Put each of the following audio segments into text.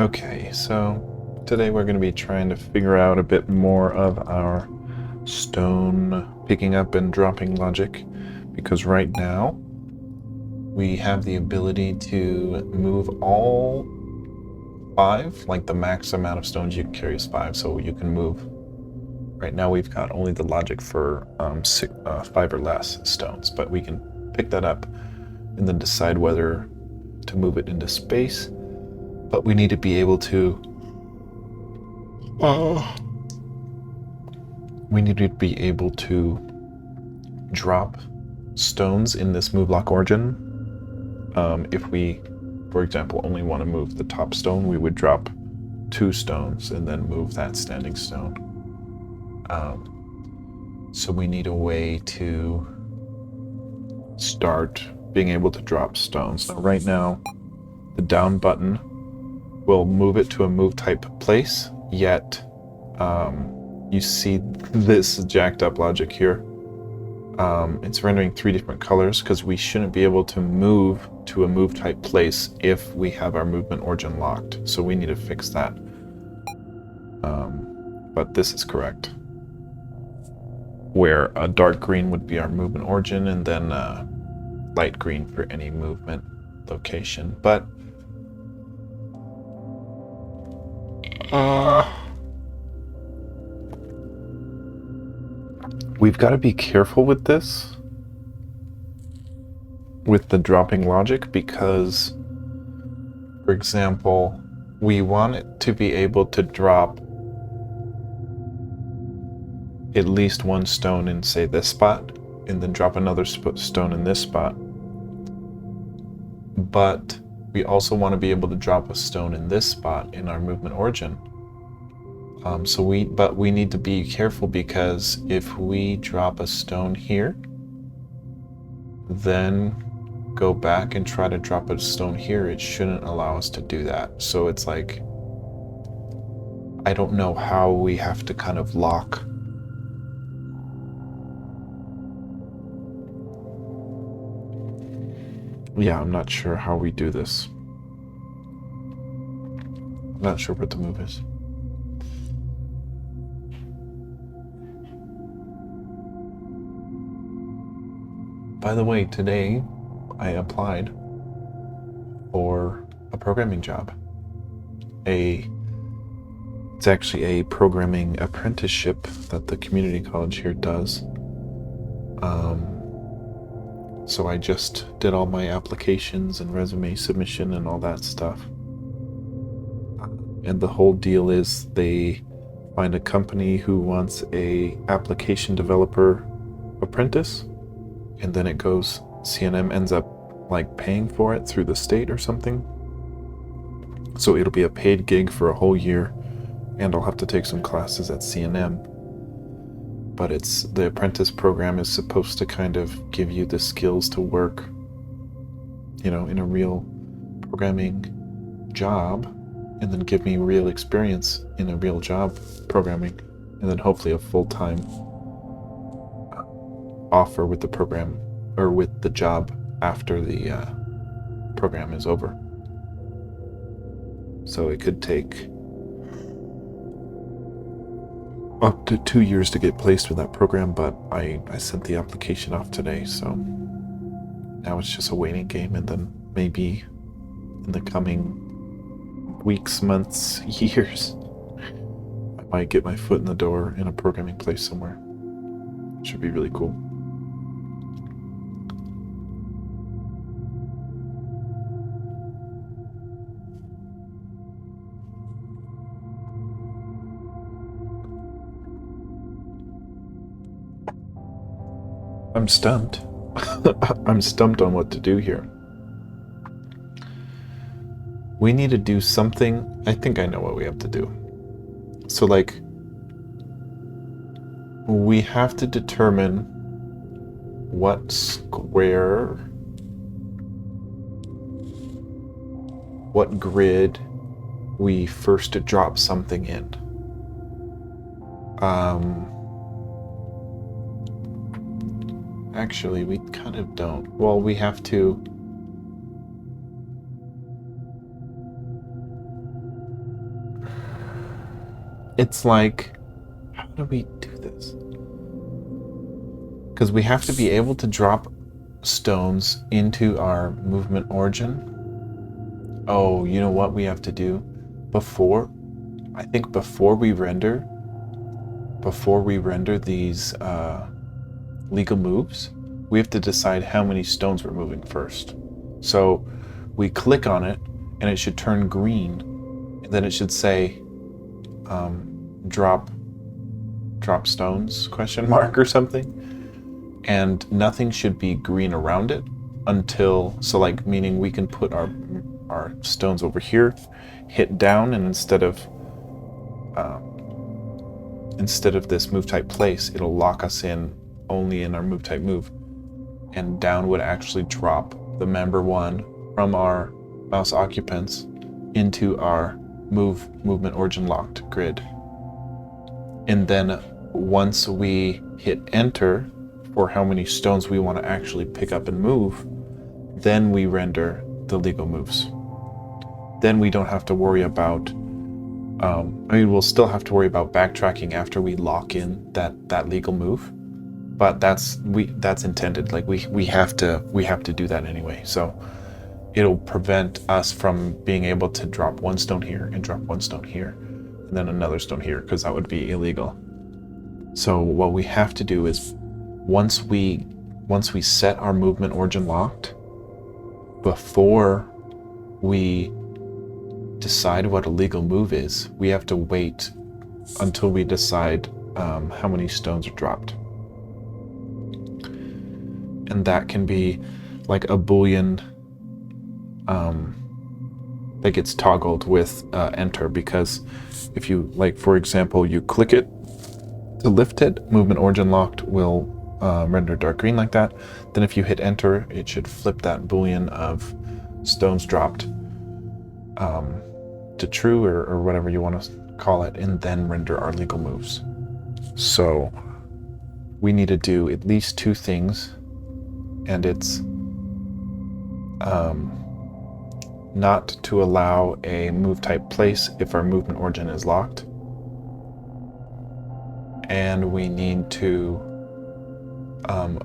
Okay, so today we're going to be trying to figure out a bit more of our stone picking up and dropping logic, because right now we have the ability to move all 5, like the max amount of stones you can carry is 5, so you can move. Right now we've got only the logic for 5 or less stones, but we can pick that up and then decide whether to move it into space. But we need to be able to drop stones in this move block origin. If we, for example, only want to move the top stone, we would drop 2 stones and then move that standing stone. So we need a way to start being able to drop stones. Now, right now, the down button will move it to a move type place, yet you see this jacked up logic here. It's rendering 3 different colors because we shouldn't be able to move to a move type place if we have our movement origin locked. So we need to fix that. But this is correct, where a dark green would be our movement origin and then light green for any movement location. But we've got to be careful with this, with the dropping logic, because, for example, we want it to be able to drop at least 1 stone in, say, this spot, and then drop another stone in this spot. But we also want to be able to drop a stone in this spot in our movement origin. But we need to be careful, because if we drop a stone here, then go back and try to drop a stone here, it shouldn't allow us to do that. So it's like, I don't know how we have to kind of lock. Yeah, I'm not sure how we do this. I'm not sure what the move is. By the way, today I applied for a programming job. It's actually a programming apprenticeship that the community college here does. So I just did all my applications and resume submission and all that stuff. And the whole deal is they find a company who wants a application developer apprentice, and then it goes, CNM ends up like paying for it through the state or something. So it'll be a paid gig for a whole year, and I'll have to take some classes at CNM. But the apprentice program is supposed to kind of give you the skills to work, in a real programming job, and then give me real experience in a real job programming, and then hopefully a full-time offer with the program, or with the job after the program is over. So it could take up to 2 years to get placed with that program, but I sent the application off today, so now it's just a waiting game, and then maybe in the coming weeks, months, years, I might get my foot in the door in a programming place somewhere. Should be really cool. I'm stumped. I'm stumped on what to do here. We need to do something. I think I know what we have to do. So, we have to determine what square, what grid we first drop something in. Actually, we kind of don't. Well, we have to it's like, how do we do this? Because we have to be able to drop stones into our movement origin. Oh, you know what we have to do? I think before we render these legal moves, we have to decide how many stones we're moving first. So we click on it and it should turn green, and then it should say drop stones question mark or something, and nothing should be green around it until, so like, meaning we can put our stones over here, hit down, and instead of this move type place, it'll lock us in only in our move type move, and down would actually drop the member one from our mouse occupants into our movement origin locked grid. And then once we hit enter for how many stones we want to actually pick up and move, then we render the legal moves. Then we don't have to worry about we'll still have to worry about backtracking after we lock in that legal move, but that's intended. Like we have to do that anyway. So it'll prevent us from being able to drop one stone here and drop one stone here and then another stone here, because that would be illegal. So what we have to do is, once we set our movement origin locked, before we decide what a legal move is, we have to wait until we decide how many stones are dropped. And that can be like a boolean that gets toggled with enter, because if you, like, for example, you click it to lift it, movement origin locked will render dark green like that. Then if you hit enter, it should flip that boolean of stones dropped to true, or whatever you want to call it, and then render our legal moves. So we need to do at least two things, and it's not to allow a move type place if our movement origin is locked, and we need to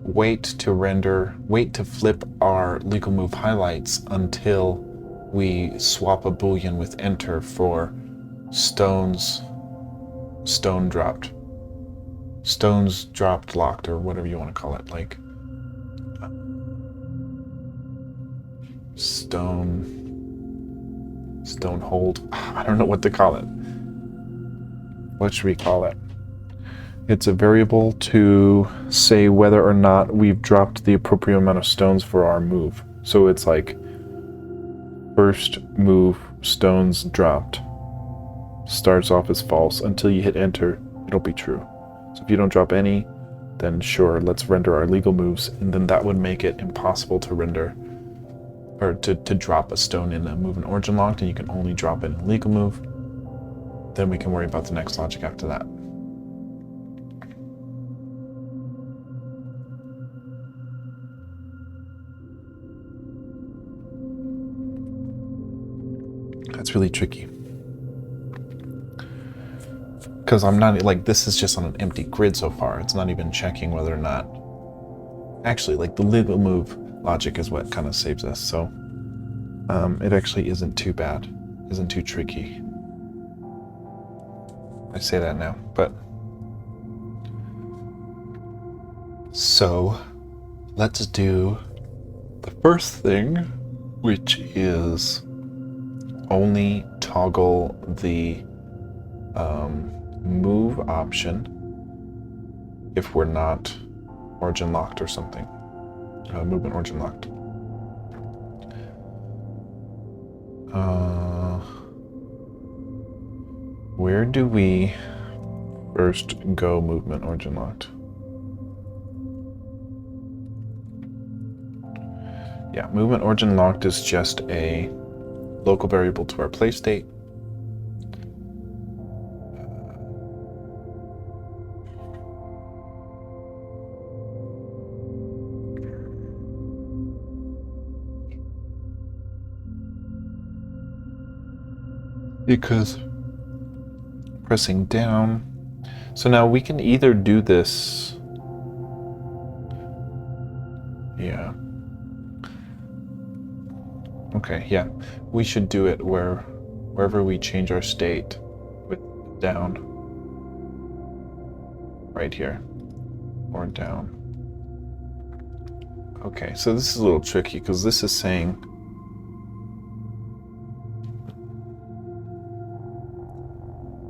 wait to flip our legal move highlights until we swap a boolean with enter for stone dropped locked, or whatever you want to call it, like stone hold. I don't know what to call it. What should we call it? It's a variable to say whether or not we've dropped the appropriate amount of stones for our move. So it's like first move stones dropped starts off as false. Until you hit enter, it'll be true. So if you don't drop any, then sure, let's render our legal moves, and then that would make it impossible to render or to drop a stone in a movement origin locked, and you can only drop it in a legal move. Then we can worry about the next logic after that. That's really tricky, because I'm not, like, this is just on an empty grid so far. It's not even checking whether or not, actually, like, the legal move logic is what kind of saves us. So it actually isn't too bad, isn't too tricky. I say that now, but so let's do the first thing, which is only toggle the move option if we're not origin locked or something, movement origin locked. Where do we first go movement origin locked? Yeah, movement origin locked is just a local variable to our play state. Because pressing down. So now we can either do this. Yeah. Okay, yeah. We should do it wherever we change our state with down. Right here. Or down. Okay, so this is a little tricky because this is saying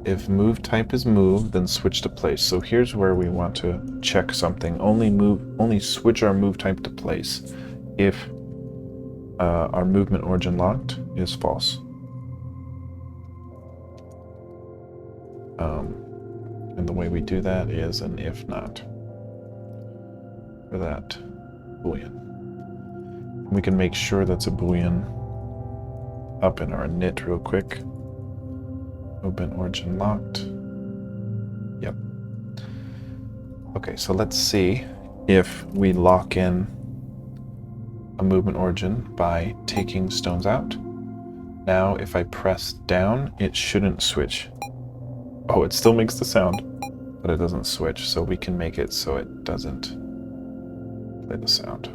if move type is move, then switch to place. So here's where we want to check something. Only switch our move type to place if our movement origin locked is false. And the way we do that is an if not for that boolean. We can make sure that's a boolean up in our init real quick. Movement origin locked. Yep. Okay, so let's see if we lock in a movement origin by taking stones out. Now, if I press down, it shouldn't switch. Oh, it still makes the sound, but it doesn't switch. So we can make it so it doesn't play the sound.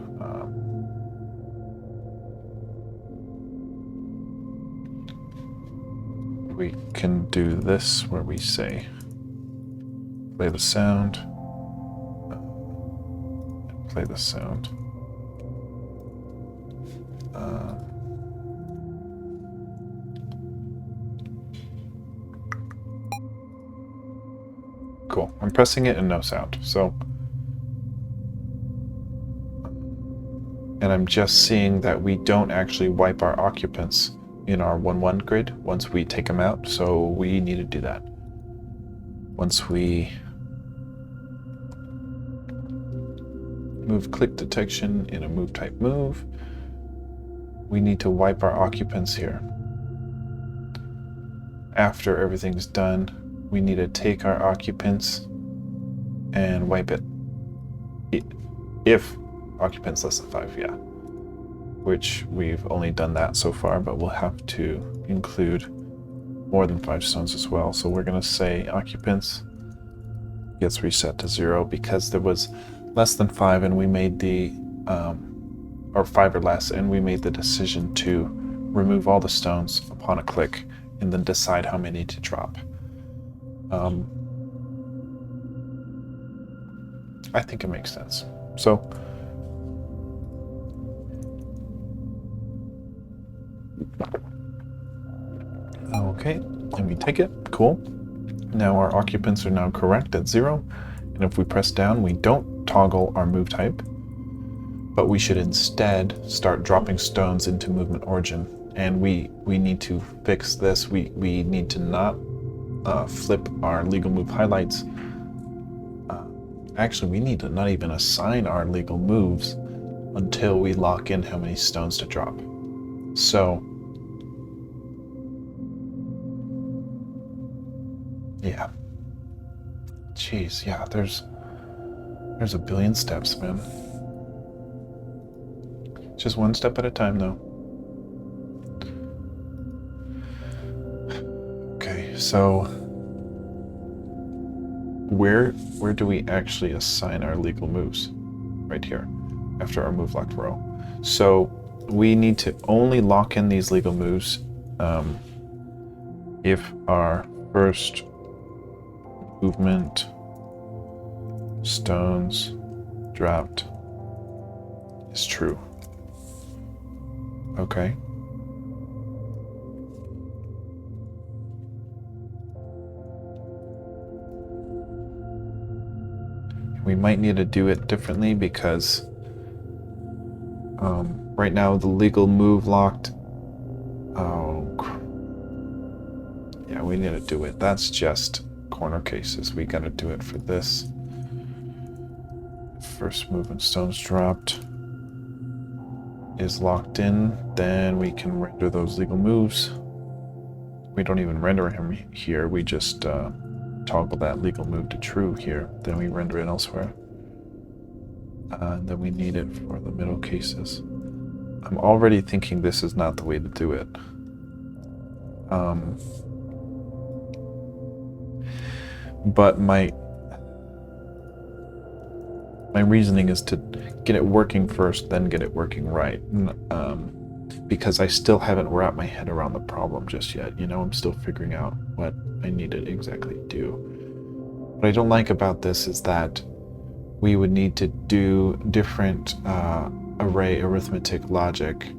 We can do this where we say play the sound, play the sound. Cool. I'm pressing it and no sound. So, and I'm just seeing that we don't actually wipe our occupants in our 1-1 grid once we take them out. So we need to do that. Once we move click detection in a move type move, we need to wipe our occupants here. After everything's done, we need to take our occupants and wipe it. If occupants less than 5, yeah. Which we've only done that so far, but we'll have to include more than 5 stones as well. So we're gonna say occupants gets reset to 0 because there was less than 5 and we made the, or 5 or less, and we made the decision to remove all the stones upon a click and then decide how many to drop. I think it makes sense. So okay, and we take it. Cool. Now our occupants are now correct at 0, and if we press down, we don't toggle our move type, but we should instead start dropping stones into movement origin. And we need to fix this. We need to not flip our legal move highlights. Actually, we need to not even assign our legal moves until we lock in how many stones to drop. So, yeah. Jeez, yeah, there's a billion steps, man. Just one step at a time, though. Okay, so where do we actually assign our legal moves? Right here, after our move locked row. So we need to only lock in these legal moves if our first movement stones dropped is true. Okay. We might need to do it differently because right now the legal move locked. Oh, yeah, we need to do it. That's just corner cases. We gotta do it for this. First movement stones dropped is locked in, then we can render those legal moves. We don't even render him here, we just toggle that legal move to true here, then we render it elsewhere. And then we need it for the middle cases. I'm already thinking this is not the way to do it. but my reasoning is to get it working first, then get it working right. Because I still haven't wrapped my head around the problem just yet. You know, I'm still figuring out what I need to exactly do. What I don't like about this is that we would need to do different array arithmetic logic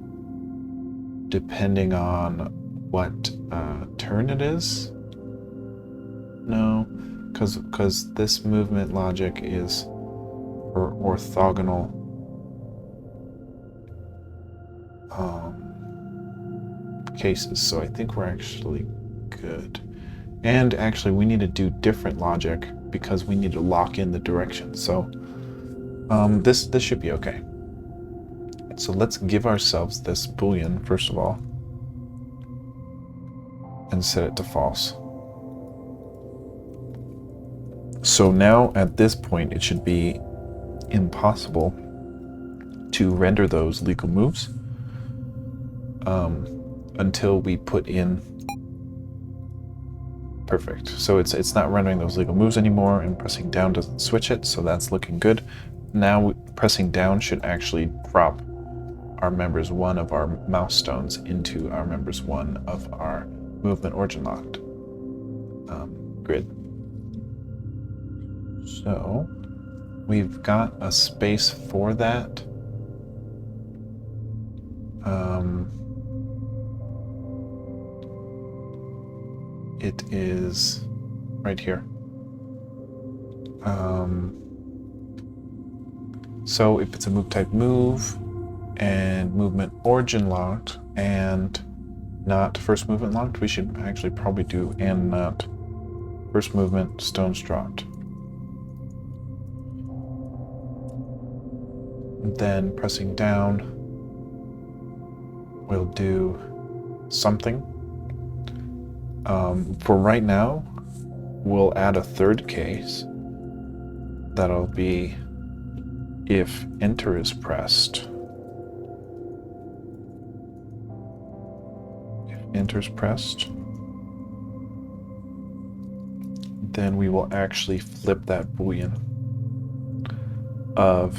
depending on what turn it is. No, because this movement logic is for orthogonal cases, so I think we're actually good. And actually, we need to do different logic because we need to lock in the direction. So this should be okay. So let's give ourselves this boolean first of all and set it to false. So now at this point it should be impossible to render those legal moves until we put in perfect. So it's not rendering those legal moves anymore, and pressing down doesn't switch it, so that's looking good. Now pressing down should actually drop our members 1 of our mouse stones into our members 1 of our movement origin locked grid. So we've got a space for that. It is right here. So if it's a move type move and movement origin locked and not first movement locked, we should actually probably do and not first movement stones dropped. And then pressing down, we'll do something. For right now, we'll add a third case. That'll be if enter is pressed. If enter is pressed, then we will actually flip that boolean of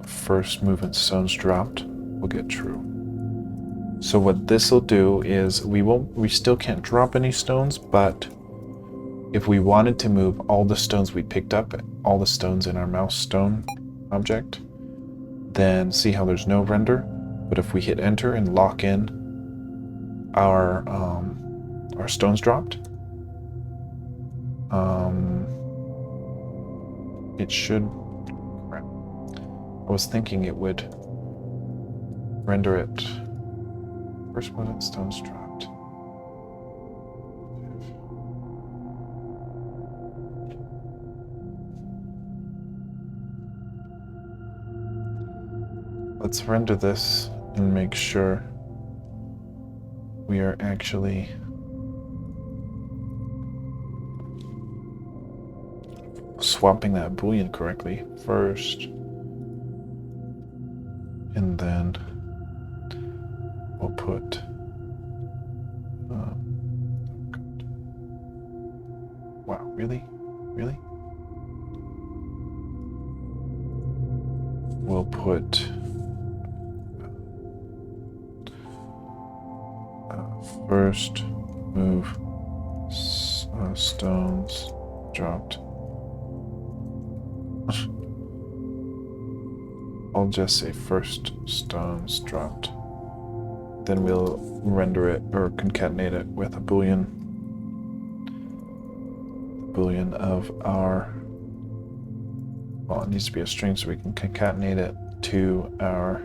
first movement stones dropped will get true. So what this will do is we still can't drop any stones, but if we wanted to move all the stones we picked up, all the stones in our mouse stone object, then see how there's no render. But if we hit enter and lock in our stones dropped, it should. Crap. I was thinking it would render it. First movement stones dropped. Let's render this and make sure we are actually swapping that boolean correctly first, and then we'll put wow, really? We'll put first move stones dropped. I'll just say first stones dropped. Then we'll render it or concatenate it with a boolean. The boolean of our, well, it needs to be a string so we can concatenate it to our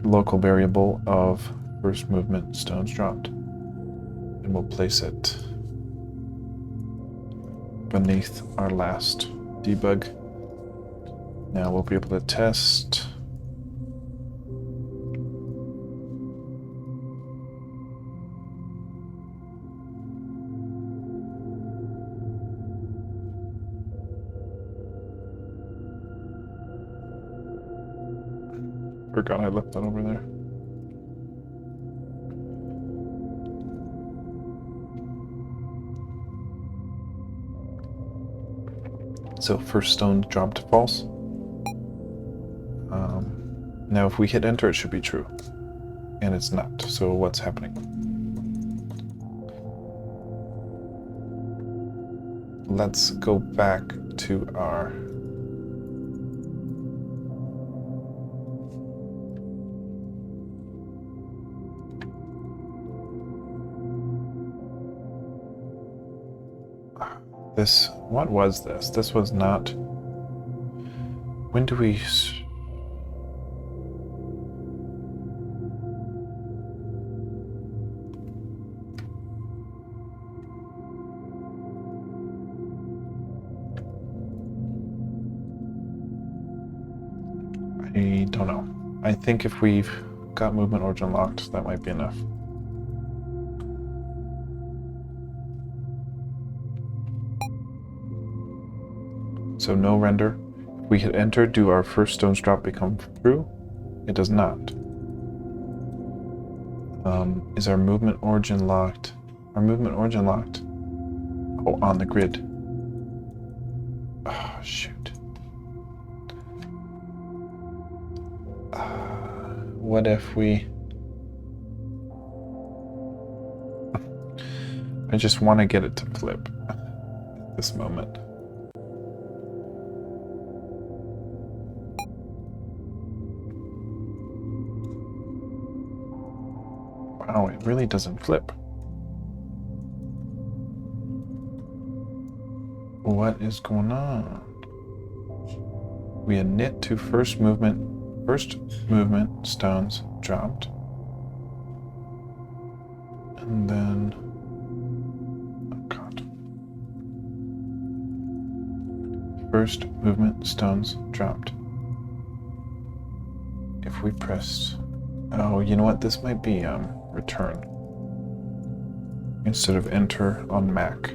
local variable of first movement stones dropped. And we'll place it beneath our last debug. Now we'll be able to test. Forgot I left that over there. So first stone dropped to false. Now if we hit enter, it should be true. And it's not. So what's happening? Let's go back to our what was this? This was not... When do we... I don't know. I think if we've got movement origin locked, that might be enough. So no render. If we hit enter, do our first stones drop become true? It does not. Is our movement origin locked? Our movement origin locked? Oh, on the grid. Oh, shoot. What if we... I just want to get it to flip at this moment. Wow, it really doesn't flip. What is going on? We had knit to first movement stones dropped. And then, oh God. First movement stones dropped. If we pressed, oh, you know what? This might be return instead of enter on Mac.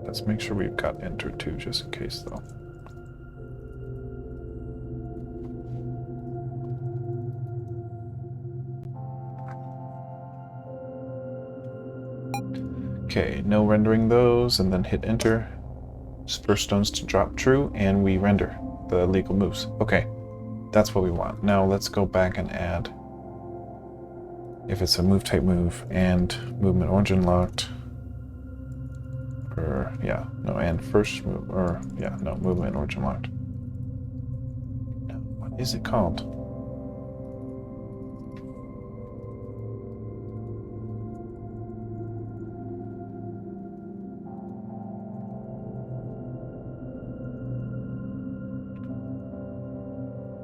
Let's make sure we've got enter too, just in case though. Okay, no rendering those, and then hit enter. First stones to drop true, and we render the legal moves. Okay, that's what we want. Now let's go back and add, if it's a move type move, and movement origin locked. Or, yeah, no, and first move, or, yeah, no, movement origin locked. No, what is it called?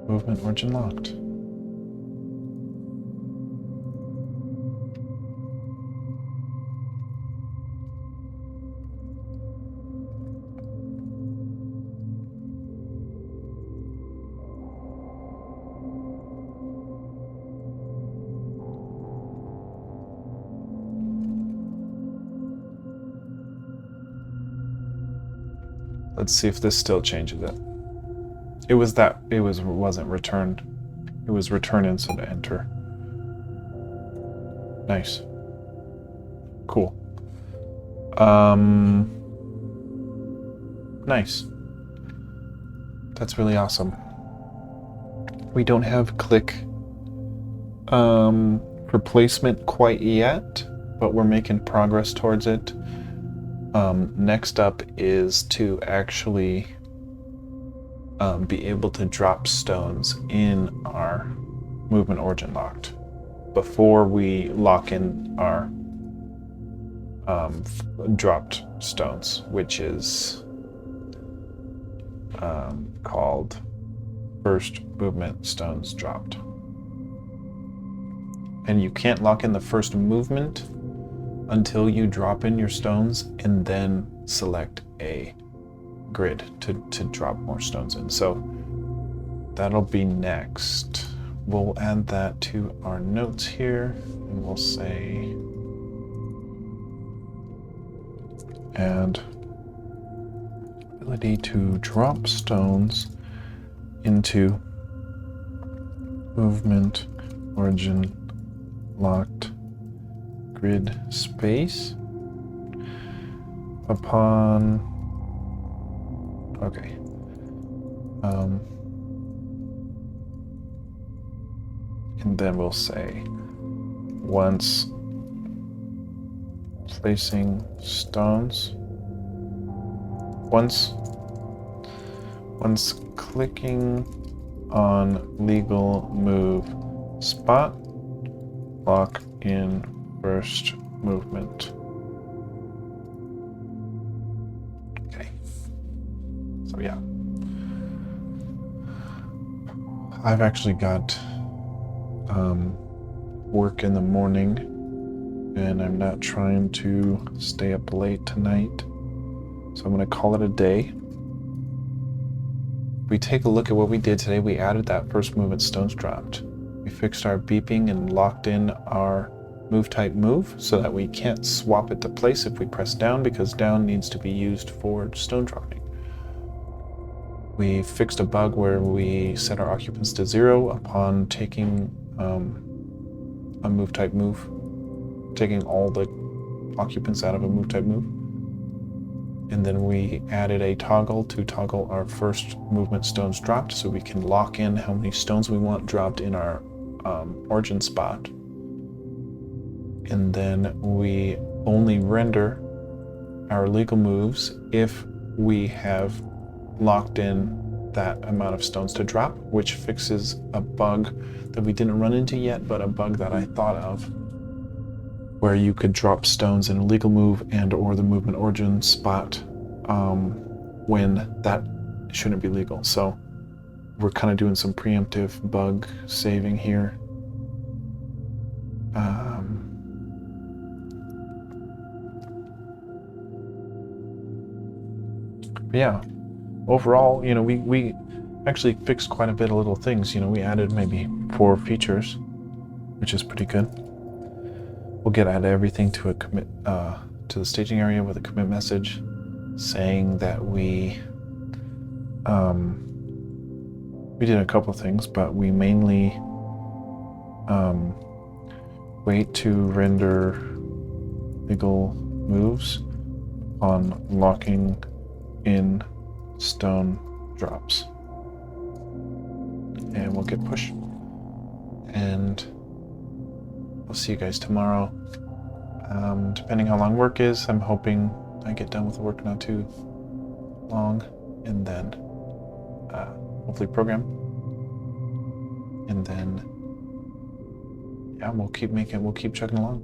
Movement origin locked. Let's see if this still changes it. It wasn't returned. It was return instead of enter. Nice. Cool. Nice. That's really awesome. We don't have click replacement quite yet, but we're making progress towards it. Next up is to actually be able to drop stones in our movement origin locked before we lock in our dropped stones, which is called first movement stones dropped. And you can't lock in the first movement until you drop in your stones and then select a grid to drop more stones in. So that'll be next. We'll add that to our notes here, and we'll say add ability to drop stones into movement origin locked grid space upon, okay. And then we'll say, once placing stones, once clicking on legal move spot, lock in first movement. Okay. So yeah. I've actually got work in the morning, and I'm not trying to stay up late tonight. So I'm going to call it a day. We take a look at what we did today. We added that first movement stones dropped. We fixed our beeping and locked in our move type move so that we can't swap it to place if we press down, because down needs to be used for stone dropping. We fixed a bug where we set our occupants to 0 upon taking a move type move, taking all the occupants out of a move type move. And then we added a toggle to toggle our first movement stones dropped, so we can lock in how many stones we want dropped in our origin spot. And then we only render our legal moves if we have locked in that amount of stones to drop, which fixes a bug that we didn't run into yet, but a bug that I thought of, where you could drop stones in a legal move and or the movement origin spot when that shouldn't be legal. So we're kind of doing some preemptive bug saving here. But yeah, overall, you know, we actually fixed quite a bit of little things. You know, we added maybe 4 features, which is pretty good. We'll get add everything to a commit to the staging area with a commit message saying that we did a couple of things, but we mainly wait to render legal moves on locking in stone drops, and we'll get push. And I'll see you guys tomorrow. Depending how long work is, I'm hoping I get done with the work not too long, and then hopefully program. And then yeah, we'll keep chugging along.